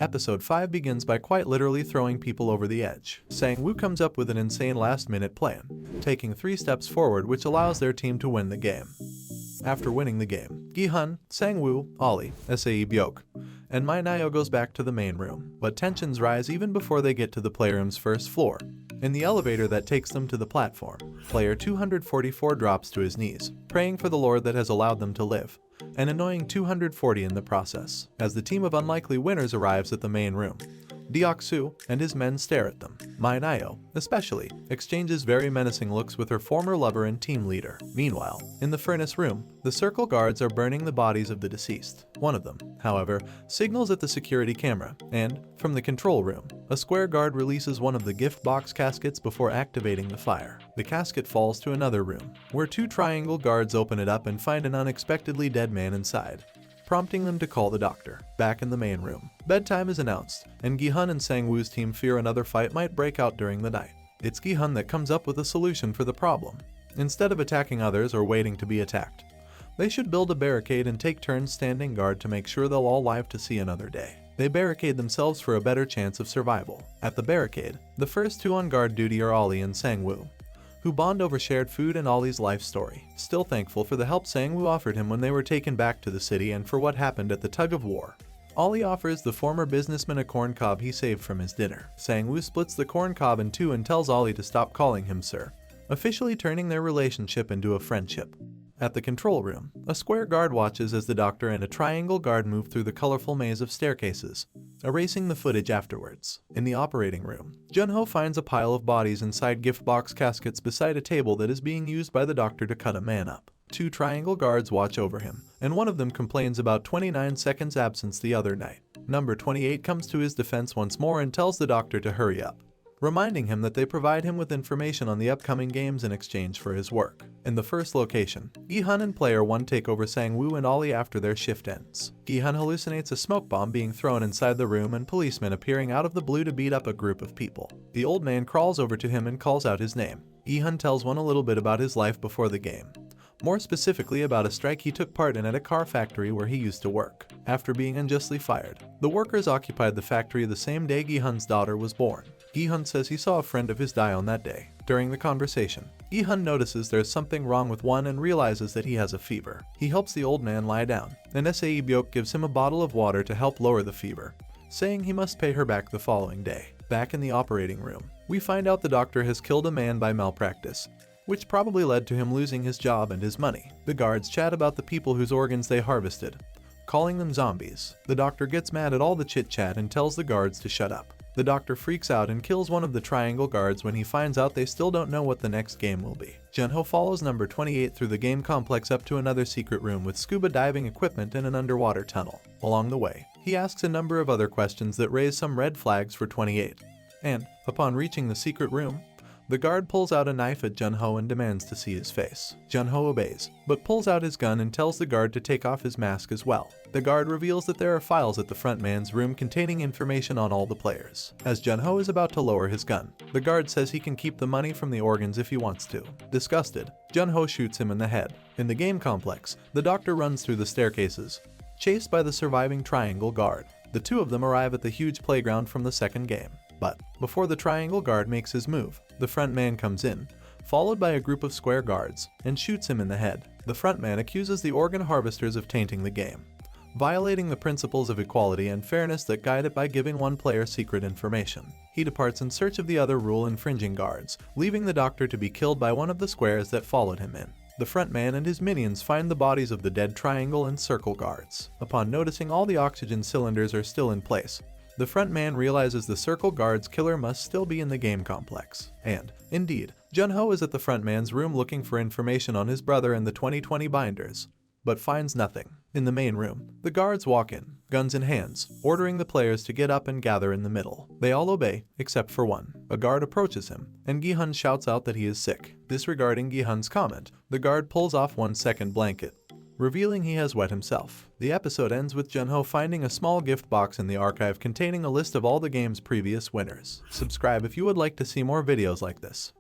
Episode 5 begins by quite literally throwing people over the edge. Sang-woo comes up with an insane last-minute plan, taking 3 steps forward which allows their team to win the game. After winning the game, Gi-hun, Sang-woo, Ollie, Sae-Byeok, and Nayo goes back to the main room, but tensions rise even before they get to the playroom's first floor. In the elevator that takes them to the platform, player 244 drops to his knees, praying for the Lord that has allowed them to live, an annoying 240 in the process, as the team of unlikely winners arrives at the main room. Deok-Su and his men stare at them. Nayo, especially, exchanges very menacing looks with her former lover and team leader. Meanwhile, in the furnace room, the circle guards are burning the bodies of the deceased. One of them, however, signals at the security camera, and, from the control room, a square guard releases one of the gift box caskets before activating the fire. The casket falls to another room, where 2 triangle guards open it up and find an unexpectedly dead man inside, prompting them to call the doctor. Back in the main room, bedtime is announced, and Gi-hun and Sang-woo's team fear another fight might break out during the night. It's Gi-hun that comes up with a solution for the problem. Instead of attacking others or waiting to be attacked, they should build a barricade and take turns standing guard to make sure they'll all live to see another day. They barricade themselves for a better chance of survival. At the barricade, the first 2 on guard duty are Ollie and Sang-woo, who bond over shared food and Ollie's life story. Still thankful for the help Sang-woo offered him when they were taken back to the city and for what happened at the tug-of-war. Ollie offers the former businessman a corn cob he saved from his dinner. Sang-woo splits the corn cob in 2 and tells Ollie to stop calling him sir, officially turning their relationship into a friendship. At the control room, a square guard watches as the doctor and a triangle guard move through the colorful maze of staircases, erasing the footage afterwards. In the operating room, Jun-ho finds a pile of bodies inside gift box caskets beside a table that is being used by the doctor to cut a man up. 2 triangle guards watch over him, and one of them complains about 29 seconds absence the other night. Number 28 comes to his defense once more and tells the doctor to hurry up, reminding him that they provide him with information on the upcoming games in exchange for his work. In the first location, Gi-hun and player 1 take over Sang-woo and Ollie after their shift ends. Gi-hun hallucinates a smoke bomb being thrown inside the room and policemen appearing out of the blue to beat up a group of people. The old man crawls over to him and calls out his name. Gi-hun tells one a little bit about his life before the game, more specifically about a strike he took part in at a car factory where he used to work. After being unjustly fired, the workers occupied the factory the same day Gi-hun's daughter was born. Gi-hun says he saw a friend of his die on that day. During the conversation, Gi-hun notices there's something wrong with one and realizes that he has a fever. He helps the old man lie down, and Sae-Byeok gives him a bottle of water to help lower the fever, saying he must pay her back the following day. Back in the operating room, we find out the doctor has killed a man by malpractice, which probably led to him losing his job and his money. The guards chat about the people whose organs they harvested, calling them zombies. The doctor gets mad at all the chit-chat and tells the guards to shut up. The doctor freaks out and kills one of the triangle guards when he finds out they still don't know what the next game will be. Jun-ho follows number 28 through the game complex up to another secret room with scuba diving equipment and an underwater tunnel. Along the way, he asks a number of other questions that raise some red flags for 28. And, upon reaching the secret room, the guard pulls out a knife at Jun-ho and demands to see his face. Jun-ho obeys, but pulls out his gun and tells the guard to take off his mask as well. The guard reveals that there are files at the front man's room containing information on all the players. As Jun-ho is about to lower his gun, the guard says he can keep the money from the organs if he wants to. Disgusted, Jun-ho shoots him in the head. In the game complex, the doctor runs through the staircases, chased by the surviving triangle guard. The 2 of them arrive at the huge playground from the second game. But, before the triangle guard makes his move, the front man comes in, followed by a group of square guards, and shoots him in the head. The front man accuses the organ harvesters of tainting the game, violating the principles of equality and fairness that guide it by giving one player secret information. He departs in search of the other rule-infringing guards, leaving the doctor to be killed by one of the squares that followed him in. The front man and his minions find the bodies of the dead triangle and circle guards. Upon noticing all the oxygen cylinders are still in place, the front man realizes the circle guard's killer must still be in the game complex. And, indeed, Jun-ho is at the front man's room looking for information on his brother and the 2020 binders, but finds nothing. In the main room, the guards walk in, guns in hands, ordering the players to get up and gather in the middle. They all obey, except for one. A guard approaches him, and Gi-hun shouts out that he is sick. Disregarding Gi-hun's comment, the guard pulls off one second blanket, revealing he has wet himself. The episode ends with Jun-ho finding a small gift box in the archive containing a list of all the game's previous winners. Subscribe if you would like to see more videos like this.